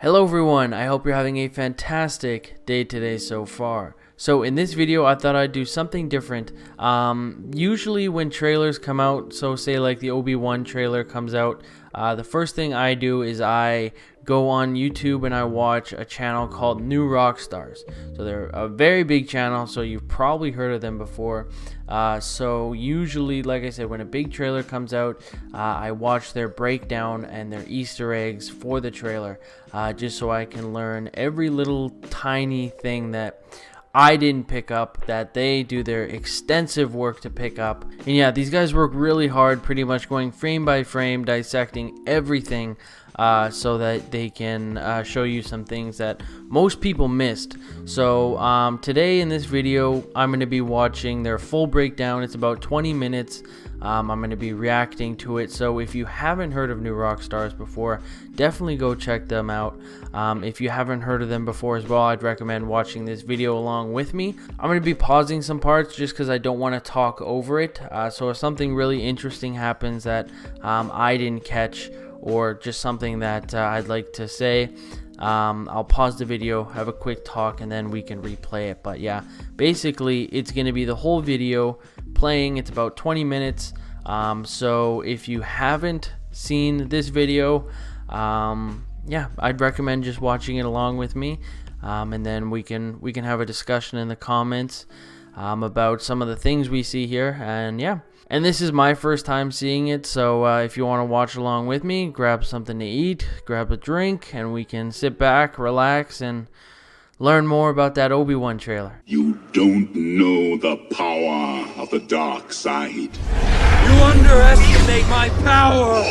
Hello everyone, I hope you're having a fantastic day today so far. So in this video I thought I'd do something different. Usually when trailers come out, so say like the Obi-Wan trailer comes out, the first thing I do is I go on YouTube and I watch a channel called New Rockstars. So they're a very big channel, so you've probably heard of them before. So usually, like I said, when a big trailer comes out, I watch their breakdown and their Easter eggs for the trailer, just so I can learn every little tiny thing that I didn't pick up, that they do their extensive work to pick up. And yeah, these guys work really hard, pretty much going frame by frame, dissecting everything, so that they can show you some things that most people missed. So today in this video, I'm going to be watching their full breakdown. It's about 20 minutes. I'm going to be reacting to it. So if you haven't heard of New Rockstars before, definitely go check them out. If you haven't heard of them before as well, I'd recommend watching this video along with me. I'm going to be pausing some parts just because I don't want to talk over it. So if something really interesting happens that I didn't catch, or just something that I'd like to say, I'll pause the video, have a quick talk, and then we can replay it. But yeah, basically it's going to be the whole video playing. It's about 20 minutes. So if you haven't seen this video, yeah, I'd recommend just watching it along with me, and then we can have a discussion in the comments about some of the things we see here. And yeah, and this is my first time seeing it, so if you want to watch along with me, grab something to eat, grab a drink, and we can sit back, relax, and learn more about that Obi-Wan trailer. You don't know the power of the dark side. You underestimate my power!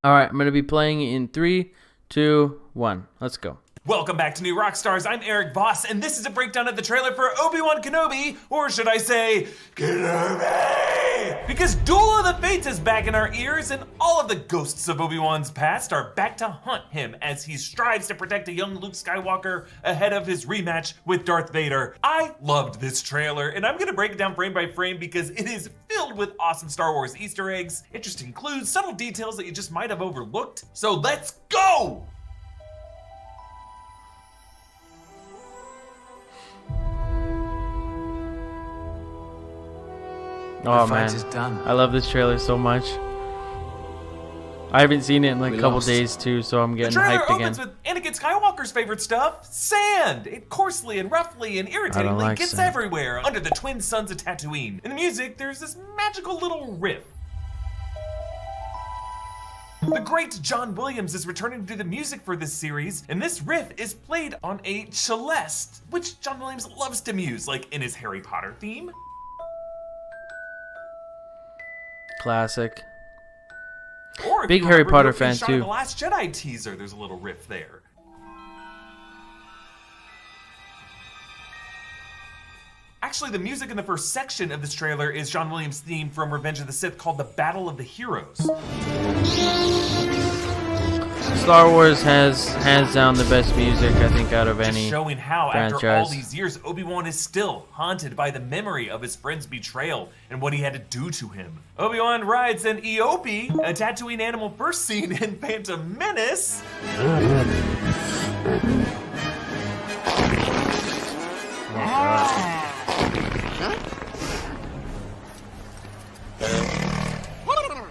Alright, I'm going to be playing in 3, 2, 1. Let's go. Welcome back to New Rockstars. I'm Eric Voss, and this is a breakdown of the trailer for Obi-Wan Kenobi, or should I say, Kenobi! Because Duel of the Fates is back in our ears, and all of the ghosts of Obi-Wan's past are back to haunt him as he strives to protect a young Luke Skywalker ahead of his rematch with Darth Vader. I loved this trailer, and I'm gonna break it down frame by frame because it is filled with awesome Star Wars Easter eggs, interesting clues, subtle details that you just might have overlooked. So let's go! Oh man, I love this trailer so much. I haven't seen it in like a couple days too, so I'm getting hyped again. The trailer opens with Anakin Skywalker's favorite stuff, sand. It coarsely and roughly and irritatingly gets sand everywhere under the twin suns of Tatooine. In the music, there's this magical little riff. The great John Williams is returning to do the music for this series, and this riff is played on a celeste, which John Williams loves to use, like in his Harry Potter theme. Classic. Or big Harry Potter fan too. The Last Jedi teaser, there's a little riff there. Actually, the music in the first section of this trailer is John Williams' theme from Revenge of the Sith called The Battle of the Heroes. Star Wars has hands down the best music, I think, out of any showing how franchise. After all these years, Obi-Wan is still haunted by the memory of his friend's betrayal and what he had to do to him. Obi-Wan rides an Eope, a Tatooine animal first seen in Phantom Menace.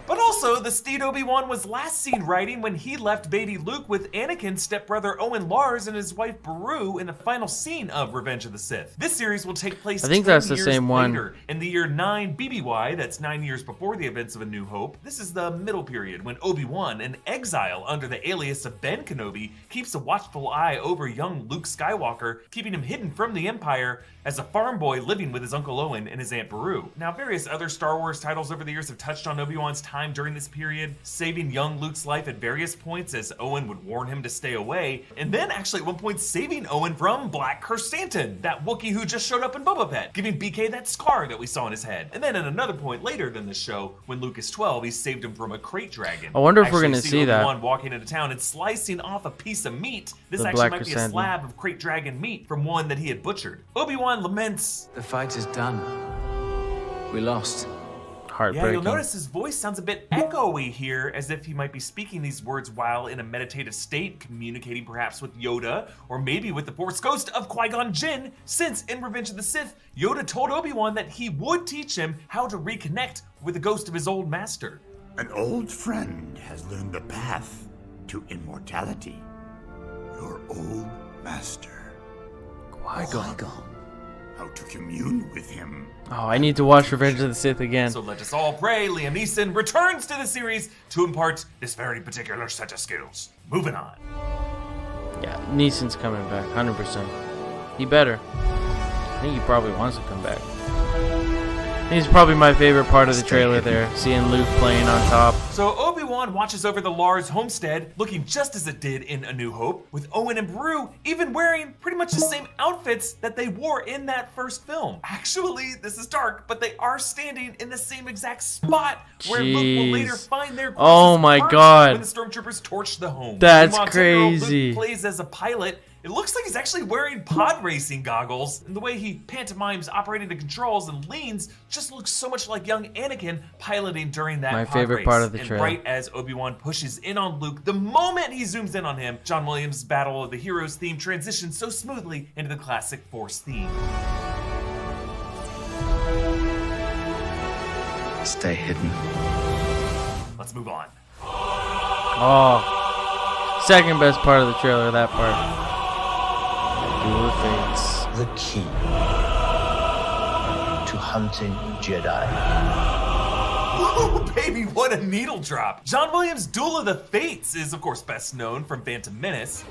But also, the steed Obi-Wan was last seen riding when he left baby Luke with Anakin's stepbrother Owen Lars and his wife Beru in the final scene of Revenge of the Sith. This series will take place I think that's the same later, one. in the year 9 BBY, that's 9 years before the events of A New Hope. This is the middle period when Obi-Wan, in exile under the alias of Ben Kenobi, keeps a watchful eye over young Luke Skywalker, keeping him hidden from the Empire as a farm boy living with his Uncle Owen and his Aunt Beru. Now, various other Star Wars titles over the years have touched on Obi-Wan's time during this period, saving young Luke's life at various points as Owen would warn him to stay away, and then actually at one point saving Owen from Black Krrsantan, that Wookiee who just showed up in Boba Fett, giving BK that scar that we saw on his head. And then at another point later than this show, when Luke is 12, he saved him from a crate dragon. I wonder if we're gonna see that. Obi-Wan walking into town and slicing off a piece of meat. This actually might be a slab of crate dragon meat from one that he had butchered. Obi-Wan laments, "The fight is done. We lost." heartbreaking. Yeah, you'll notice his voice sounds a bit echoey here, as if he might be speaking these words while in a meditative state, communicating perhaps with Yoda, or maybe with the Force Ghost of Qui-Gon Jinn, since in Revenge of the Sith, Yoda told Obi-Wan that he would teach him how to reconnect with the ghost of his old master. An old friend has learned the path to immortality. Your old master. Qui-Gon. How to commune with him. Oh, I need to watch Revenge of the Sith again. So let us all pray Liam Neeson returns to the series to impart this very particular set of skills. Moving on. Yeah, Neeson's coming back, 100%. He better. I think he probably wants to come back. He's probably my favorite part of the trailer there, seeing Luke playing on top. So Obi-Wan watches over the Lars homestead, looking just as it did in A New Hope, with Owen and Beru even wearing pretty much the same outfits that they wore in that first film. Actually, this is dark, but they are standing in the same exact spot where Luke will later find their Oh my God. when the stormtroopers torch the home. That's Meanwhile, crazy. Luke plays as a pilot. It looks like he's actually wearing pod racing goggles, and the way he pantomimes operating the controls and leans just looks so much like young Anakin piloting during that My pod favorite race. part of the And trailer. right as Obi-Wan pushes in on Luke, the moment he zooms in on him, John Williams' Battle of the Heroes theme transitions so smoothly into the classic Force theme. Stay hidden. Let's move on. Oh. Second best part of the trailer, that part. Duel of Fates. The key to hunting Jedi. Ooh, baby, what a needle drop. John Williams' Duel of the Fates is, of course, best known from Phantom Menace.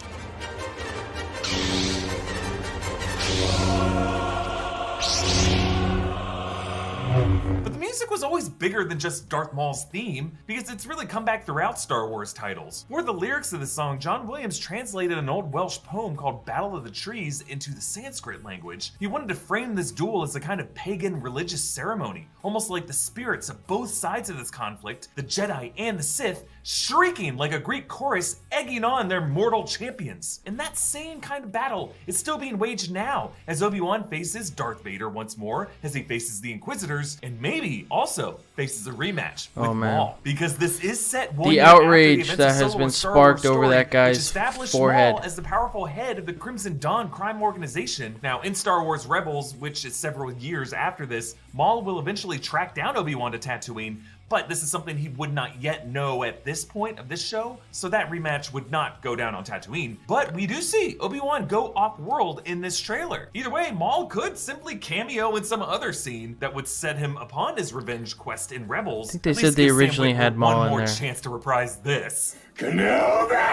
But the music was always bigger than just Darth Maul's theme, because it's really come back throughout Star Wars titles. For the lyrics of the song, John Williams translated an old Welsh poem called Battle of the Trees into the Sanskrit language. He wanted to frame this duel as a kind of pagan religious ceremony, almost like the spirits of both sides of this conflict, the Jedi and the Sith, shrieking like a Greek chorus, egging on their mortal champions. And that same kind of battle is still being waged now, as Obi-Wan faces Darth Vader once more, as he faces the Inquisitors, and maybe also faces a rematch with Maul. Because this is set one year after the outrage events that of has Solo been Star Wars sparked over story, that guy's which established forehead. Maul as the powerful head of the Crimson Dawn crime organization. Now, in Star Wars Rebels, which is several years after this, Maul will eventually track down Obi-Wan to Tatooine, but this is something he would not yet know at this point of this show, so that rematch would not go down on Tatooine. But we do see Obi-Wan go off-world in this trailer. Either way, Maul could simply cameo in some other scene that would set him upon his revenge quest in Rebels. I think they At said least they give Sam originally Witwer had Maul one in more there. chance to reprise this. Kenobi!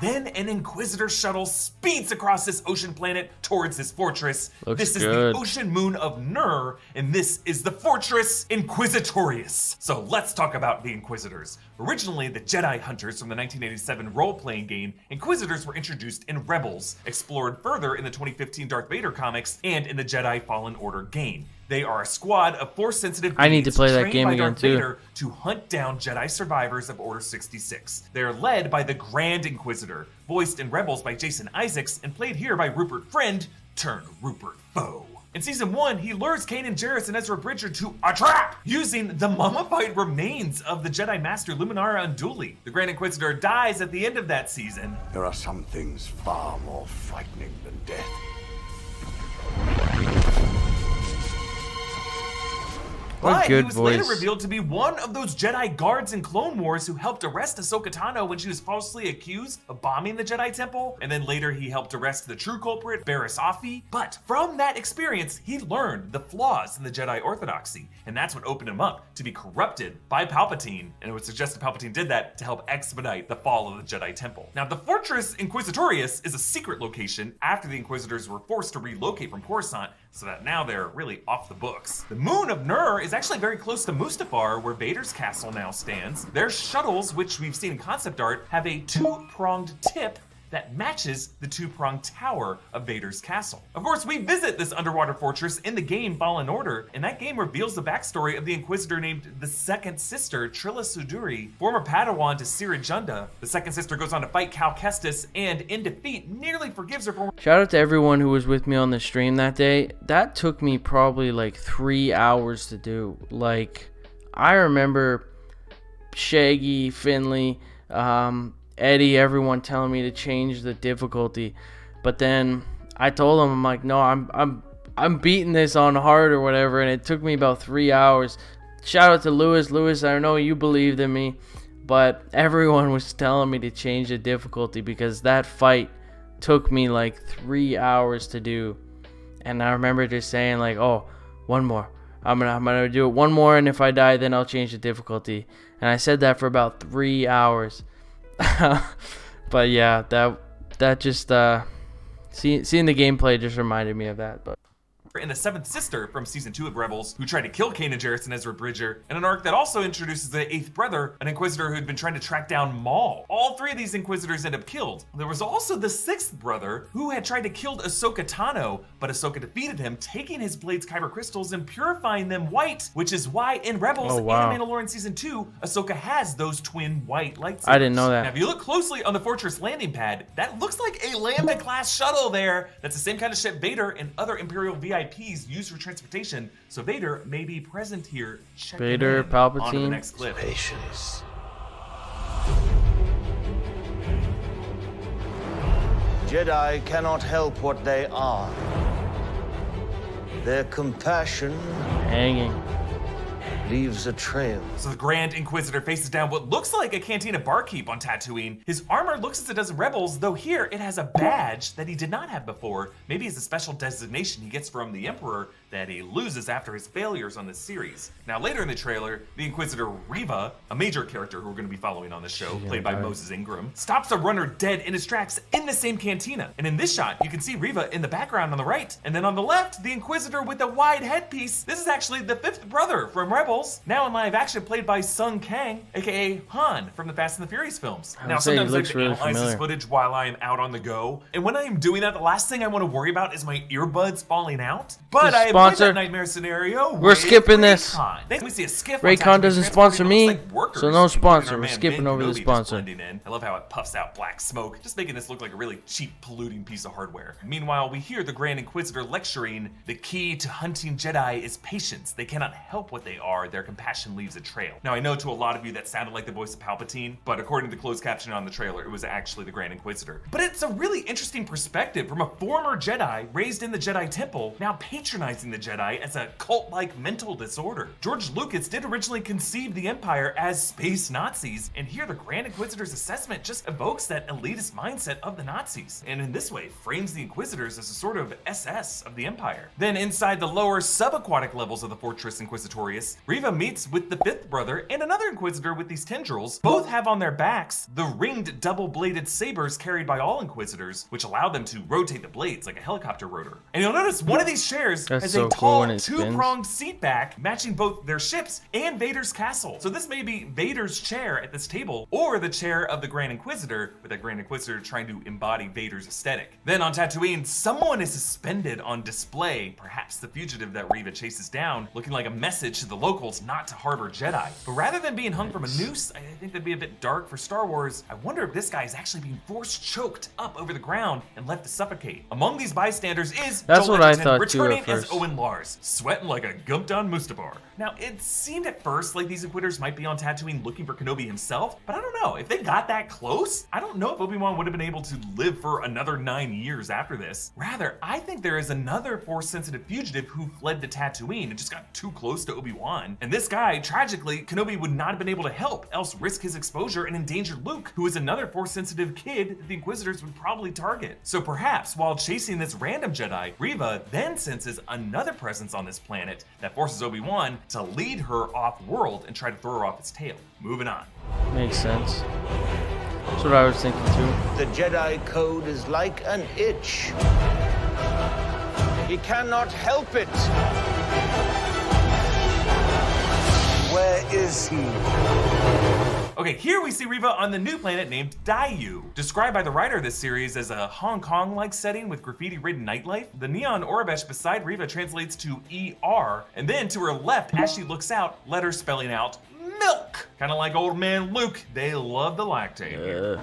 Then an Inquisitor shuttle speeds across this ocean planet towards his fortress. Looks this is good. the ocean moon of Nur, and this is the Fortress Inquisitorius. So let's talk about the Inquisitors. Originally, the Jedi Hunters from the 1987 role-playing game, Inquisitors were introduced in Rebels, explored further in the 2015 Darth Vader comics, and in the Jedi Fallen Order game. They are a squad of Force-sensitive I need to beings play that trained game by again, Darth too. Vader to hunt down Jedi survivors of Order 66. They're led by the Grand Inquisitor, voiced in Rebels by Jason Isaacs and played here by Rupert Friend turned Rupert Foe. In Season 1, he lures Kanan Jarrus and Ezra Bridger to a trap using the mummified remains of the Jedi Master Luminara Unduli. The Grand Inquisitor dies at the end of that season. There are some things far more frightening than death. What But good he was later voice. revealed to be one of those Jedi guards in Clone Wars who helped arrest Ahsoka Tano when she was falsely accused of bombing the Jedi Temple, and then later he helped arrest the true culprit, Barriss Offee. But from that experience, he learned the flaws in the Jedi Orthodoxy, and that's what opened him up to be corrupted by Palpatine, and it would suggest that Palpatine did that to help expedite the fall of the Jedi Temple. Now, the Fortress Inquisitorius is a secret location after the Inquisitors were forced to relocate from Coruscant, so that now they're really off the books. The moon of Nur is actually very close to Mustafar, where Vader's castle now stands. Their shuttles, which we've seen in concept art, have a two-pronged tip that matches the two-pronged tower of Vader's castle. Of course, we visit this underwater fortress in the game Fallen Order, and that game reveals the backstory of the Inquisitor named the Second Sister, Trilla Suduri, former Padawan to Cira Junda. The Second Sister goes on to fight Cal Kestis, and in defeat, nearly forgives her for... Shout out to everyone who was with me on the stream that day. That took me probably like 3 hours to do. Like, I remember Shaggy, Finley, Eddie, everyone telling me to change the difficulty, but then I told them, I'm like, no, I'm beating this on hard or whatever, and it took me about 3 hours. Shout out to Lewis, I know you believed in me, but everyone was telling me to change the difficulty because that fight took me like 3 hours to do. And I remember just saying like, oh, one more, I'm gonna do it one more, and if I die then I'll change the difficulty. And I said that for about 3 hours. But yeah, that just seeing the gameplay just reminded me of that. But and the Seventh Sister from Season 2 of Rebels, who tried to kill Kanan Jarrus and Ezra Bridger, and an arc that also introduces the Eighth Brother, an Inquisitor who had been trying to track down Maul. All three of these Inquisitors end up killed. There was also the Sixth Brother, who had tried to kill Ahsoka Tano, but Ahsoka defeated him, taking his blade's kyber crystals and purifying them white, which is why in Rebels and Mandalorian Season 2, Ahsoka has those twin white lightsabers. I didn't know that. Now, if you look closely on the Fortress landing pad, that looks like a Lambda-class shuttle there. That's the same kind of ship Vader and other Imperial VIPs used for transportation, so Vader may be present here. Vader, Palpatine. On to the next clip. Patience. Jedi cannot help what they are. Their compassion hanging leaves a trail. So the Grand Inquisitor faces down what looks like a cantina barkeep on Tatooine. His armor looks as it does in Rebels, though here it has a badge that he did not have before. Maybe it's a special designation he gets from the Emperor that he loses after his failures on this series. Now later in the trailer, the Inquisitor Reva, a major character who we're going to be following on the show, played by Moses Ingram, stops a runner dead in his tracks in the same cantina. And in this shot, you can see Reva in the background on the right, and then on the left, the Inquisitor with the wide headpiece. This is actually the fifth brother from Rebels, now in live action played by Sung Kang, aka Han from the Fast and the Furious films. Now sometimes I like to analyze this footage while I am out on the go, and when I am doing that, the last thing I want to worry about is my earbuds falling out. But I avoid that nightmare scenario. We're skipping this. Then we see a skiff. Raycon doesn't sponsor me, so no sponsor. We're skipping over the sponsor. I love how it puffs out black smoke, just making this look like a really cheap, polluting piece of hardware. Meanwhile, we hear the Grand Inquisitor lecturing, the key to hunting Jedi is patience. They cannot help what they are. Their compassion leaves a trail. Now, I know to a lot of you that sounded like the voice of Palpatine, but according to the closed caption on the trailer, it was actually the Grand Inquisitor. But it's a really interesting perspective from a former Jedi raised in the Jedi Temple, now patronizing the Jedi as a cult-like mental disorder. George Lucas did originally conceive the Empire as space Nazis, and here the Grand Inquisitor's assessment just evokes that elitist mindset of the Nazis, and in this way frames the Inquisitors as a sort of SS of the Empire. Then inside the lower subaquatic levels of the Fortress Inquisitorius, Reva meets with the fifth brother and another Inquisitor with these tendrils. Both have on their backs the ringed double-bladed sabers carried by all Inquisitors, which allow them to rotate the blades like a helicopter rotor. And you'll notice one of these chairs has a tall two-pronged seat back matching both their ships and Vader's castle. So this may be Vader's chair at this table, or the chair of the Grand Inquisitor, with that Grand Inquisitor trying to embody Vader's aesthetic. Then on Tatooine, someone is suspended on display, perhaps the fugitive that Reva chases down, looking like a message to the locals not to harbor Jedi. But rather than being hung from a noose, I think that'd be a bit dark for Star Wars. I wonder if this guy is actually being force choked up over the ground and left to suffocate. Among these bystanders is That's Joel what I Edgerton, thought returning too at as first. Owen Lars, sweating like a gumped-on Mustafar. Now, it seemed at first like these Inquisitors might be on Tatooine looking for Kenobi himself, but I don't know. If they got that close, I don't know if Obi-Wan would have been able to live for another 9 years after this. Rather, I think there is another Force-sensitive fugitive who fled to Tatooine and just got too close to Obi-Wan. And this guy, tragically, Kenobi would not have been able to help, else risk his exposure and endanger Luke, who is another Force-sensitive kid that the Inquisitors would probably target. So perhaps, while chasing this random Jedi, Reva then senses another presence on this planet that forces Obi-Wan to lead her off-world and try to throw her off its tail. Moving on. Makes sense. That's what I was thinking too. The Jedi Code is like an itch. He cannot help it. Where is he? Okay, here we see Reva on the new planet named Daiyu. Described by the writer of this series as a Hong Kong-like setting with graffiti-ridden nightlife, the neon Aurebesh beside Reva translates to ER, and then to her left, as she looks out, letters spelling out milk. Kind of like old man Luke, they love the lactate here.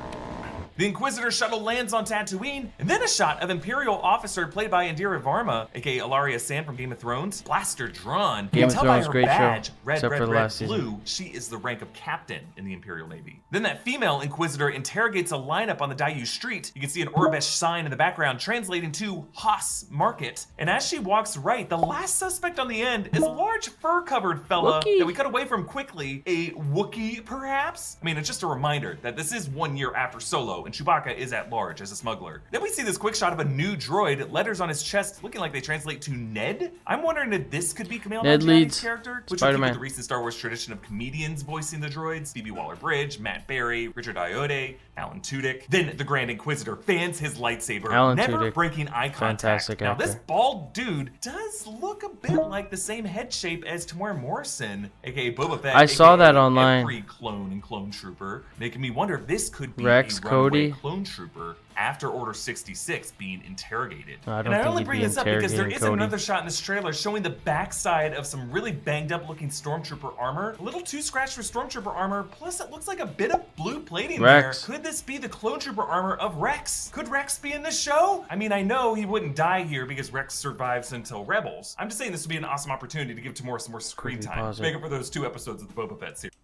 The Inquisitor shuttle lands on Tatooine, and then a shot of Imperial officer played by Indira Varma, aka Ilaria Sand from Game of Thrones, blaster drawn. Game You of can tell Thrones, by her great badge, show, red, except red, for the red, last season. blue, she is the rank of captain in the Imperial Navy. Then that female Inquisitor interrogates a lineup on the Daiyu street. You can see an Aurebesh sign in the background translating to Haas Market. And as she walks right, the last suspect on the end is a large fur-covered fella Wookiee. that we cut away from quickly. A Wookiee, perhaps? I mean, it's just a reminder that this is 1 year after Solo, and Chewbacca is at large as a smuggler. Then we see this quick shot of a new droid, letters on his chest looking like they translate to Ned. I'm wondering if this could be Kumail Ned Nanjiani's Leeds, character, which would keep Spider-Man. with the recent Star Wars tradition of comedians voicing the droids. Phoebe Waller-Bridge, Matt Berry, Richard Ayoade, Alan Tudyk. Then the Grand Inquisitor fans his lightsaber, Alan never Tudyk. breaking eye contact. Fantastic Now this actor. bald dude does look a bit like the same head shape as Tamora Morrison, aka Boba Fett. I saw aka that online. Every clone and clone trooper, making me wonder if this could be Rex, a runaway Cody. clone trooper after Order 66 being interrogated. No, I don't and I think only he'd bring be this up because there interrogating is Cody. another shot in this trailer showing the backside of some really banged up looking Stormtrooper armor. A little too scratched for Stormtrooper armor, plus it looks like a bit of blue plating Rex. there. Could this be the Clone Trooper armor of Rex? Could Rex be in this show? I mean, I know he wouldn't die here because Rex survives until Rebels. I'm just saying this would be an awesome opportunity to give Tamora some more screen Quickly time. pause To it. make up for those 2 episodes of the Boba Fett series.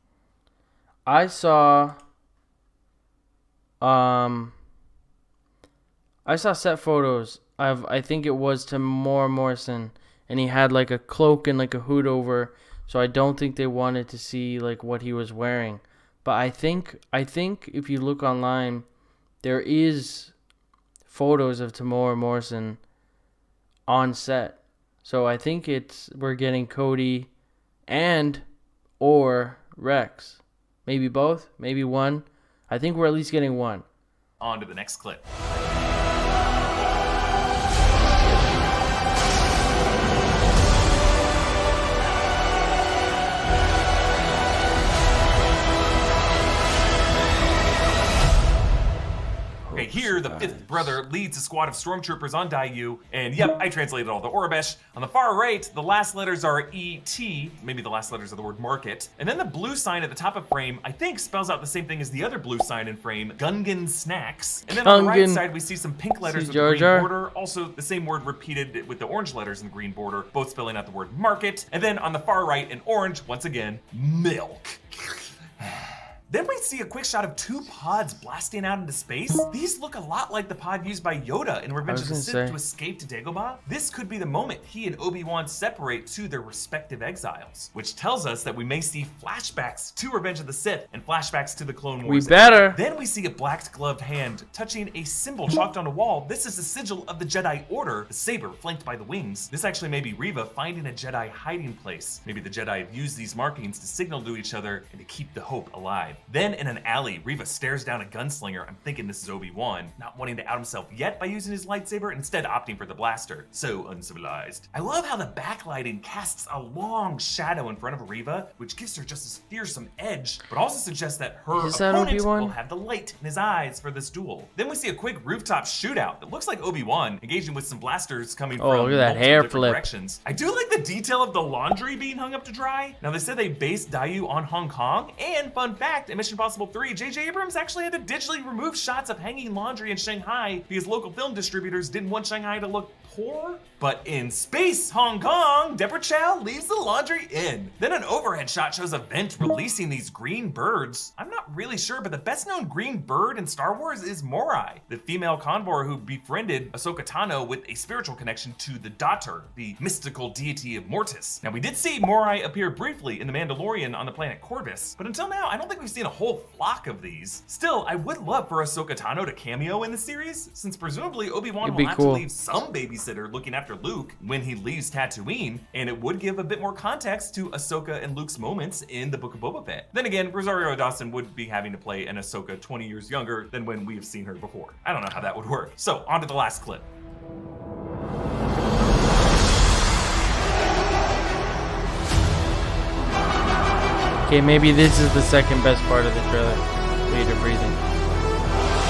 I saw set photos of, I think it was Tamora Morrison, and he had like a cloak and like a hood over, so I don't think they wanted to see like what he was wearing. But I think if you look online, there is photos of Tamora Morrison on set. So I think we're getting Cody and or Rex. Maybe both, maybe one. I think we're at least getting one. On to the next clip. Okay, here the 5th brother leads a squad of stormtroopers on Daiyu, and yep, I translated all the Aurebesh. On the far right, the last letters are E-T, maybe the last letters of the word market, and then the blue sign at the top of frame, I think spells out the same thing as the other blue sign in frame, Gungan Snacks. And then on the right Gungan. side, we see some pink letters See with Jar the green Jar? border, also the same word repeated with the orange letters in the green border, both spelling out the word market. And then on the far right, in orange, once again, milk. Then we see a quick shot of 2 pods blasting out into space. These look a lot like the pod used by Yoda in Revenge of the gonna Sith say. to escape to Dagobah. This could be the moment he and Obi-Wan separate to their respective exiles, which tells us that we may see flashbacks to Revenge of the Sith and flashbacks to the Clone We Wars. better. Then we see a black gloved hand touching a symbol chalked on a wall. This is the sigil of the Jedi Order, the saber flanked by the wings. This actually may be Reva finding a Jedi hiding place. Maybe the Jedi have used these markings to signal to each other and to keep the hope alive. Then in an alley, Reva stares down a gunslinger. I'm thinking this is Obi-Wan, not wanting to out himself yet by using his lightsaber, and instead opting for the blaster. So uncivilized. I love how the backlighting casts a long shadow in front of Reva, which gives her just this fearsome edge, but also suggests that her Is that opponent Obi-Wan? will have the light in his eyes for this duel. Then we see a quick rooftop shootout that looks like Obi-Wan engaging with some blasters coming Oh, from look at that multiple hair different flip. directions. I do like the detail of the laundry being hung up to dry. Now they said they based Daiyu on Hong Kong, and fun fact, in Mission Impossible 3, J.J. Abrams actually had to digitally remove shots of hanging laundry in Shanghai because local film distributors didn't want Shanghai to look poor. But in space, Hong Kong, Deborah Chow leaves the laundry in. Then an overhead shot shows a vent releasing these green birds. I'm not really sure, but the best known green bird in Star Wars is Morai, the female convor who befriended Ahsoka Tano with a spiritual connection to the Daughter, the mystical deity of Mortis. Now we did see Morai appear briefly in The Mandalorian on the planet Corvus, but until now, I don't think we've seen a whole flock of these. Still, I would love for Ahsoka Tano to cameo in the series, since presumably Obi-Wan It'd will be have cool. to leave some babysitter looking after Luke when he leaves Tatooine, and it would give a bit more context to Ahsoka and Luke's moments in the Book of Boba Fett. Then again, Rosario Dawson would be having to play an Ahsoka 20 years younger than when we've seen her before. I don't know how that would work. So, on to the last clip. Okay, maybe this is the second best part of the trailer. Vader breathing.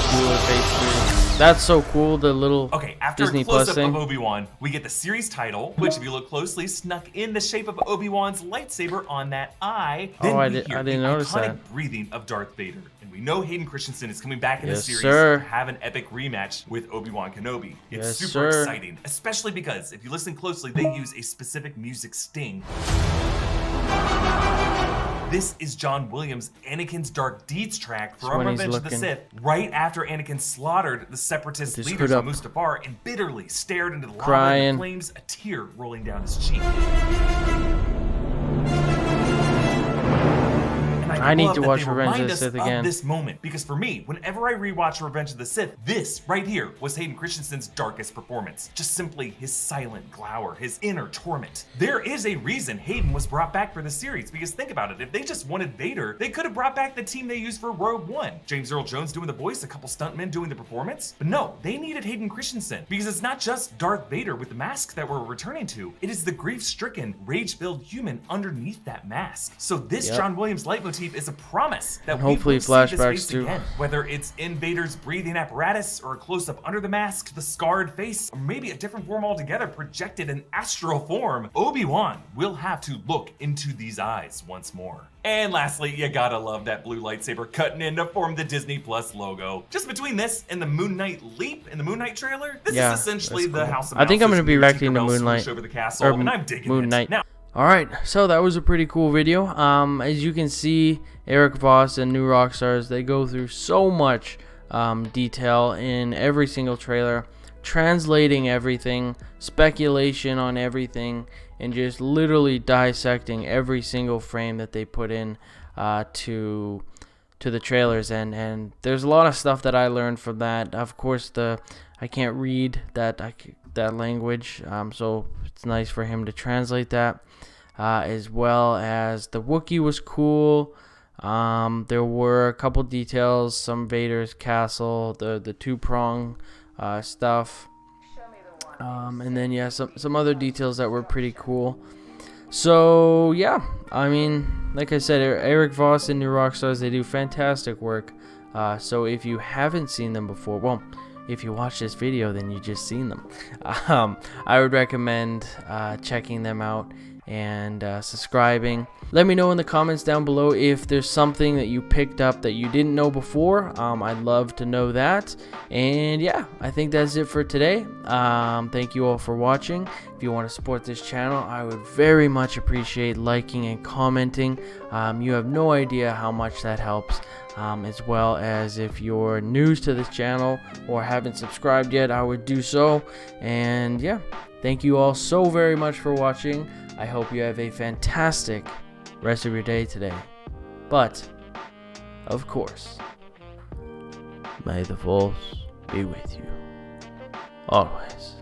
Cooler face breathing. That's so cool, the little After Disney a Plus close-up thing. of Obi-Wan, we get the series title, which if you look closely, snuck in the shape of Obi-Wan's lightsaber on that eye. Then I we hear didn't the notice iconic that. breathing of Darth Vader. And we know Hayden Christensen is coming back in the Yes, series sir. to have an epic rematch with Obi-Wan Kenobi. It's Yes, super sir. exciting, especially because if you listen closely, they use a specific music sting. This is John Williams' Anakin's Dark Deeds track from when he's Revenge of the looking- Sith, right after Anakin slaughtered the Separatist With his leaders hood on up. Mustafar and bitterly stared into the lava Crying. and the flames, a tear rolling down his cheek. And I need love to that watch they Revenge of remind the us Sith of again. this moment, because for me, whenever I rewatch Revenge of the Sith, this right here was Hayden Christensen's darkest performance. Just simply his silent glower, his inner torment. There is a reason Hayden was brought back for the series, because think about it, if they just wanted Vader, they could have brought back the team they used for Rogue One. James Earl Jones doing the voice, a couple stuntmen doing the performance. But no, they needed Hayden Christensen, because it's not just Darth Vader with the mask that we're returning to, it is the grief-stricken, rage-filled human underneath that mask. So this Yep. John Williams leitmotif is a promise that hopefully we will see this flashbacks face too. again. Whether it's in Vader's breathing apparatus or a close-up under the mask, the scarred face, or maybe a different form altogether projected in astral form, Obi-Wan will have to look into these eyes once more. And lastly, you gotta love that blue lightsaber cutting in to form the Disney Plus logo. Just between this and the Moon Knight leap in the Moon Knight trailer, this Yeah, is essentially that's the cool. House of I think I'm Mouse gonna be with reacting to Tinkerbell Moon Knight, swoosh over the castle, or and I'm digging Moon it. Knight. Now, Alright, so that was a pretty cool video. As you can see, Eric Voss and New Rockstars, they go through so much detail in every single trailer, translating everything, speculation on everything, and just literally dissecting every single frame that they put in to the trailers. And there's a lot of stuff that I learned from that. Of course, I can't read that language, so it's nice for him to translate that. As well as the Wookiee was cool. There were a couple details, some Vader's castle, the two-prong stuff, and then yeah, some other details that were pretty cool. So yeah, I mean, like I said, Eric Voss and New Rockstars, they do fantastic work. So if you haven't seen them before, well, if you watch this video, then you just seen them. I would recommend checking them out and subscribing. Let me know in the comments down below if there's something that you picked up that you didn't know before. I'd love to know that. And yeah, I think that's it for today. Thank you all for watching. If you want to support this channel, I would very much appreciate liking and commenting. You have no idea how much that helps. As well as if you're new to this channel or haven't subscribed yet, I would do so. And yeah, thank you all so very much for watching. I hope you have a fantastic rest of your day today. But, of course, may the Force be with you always.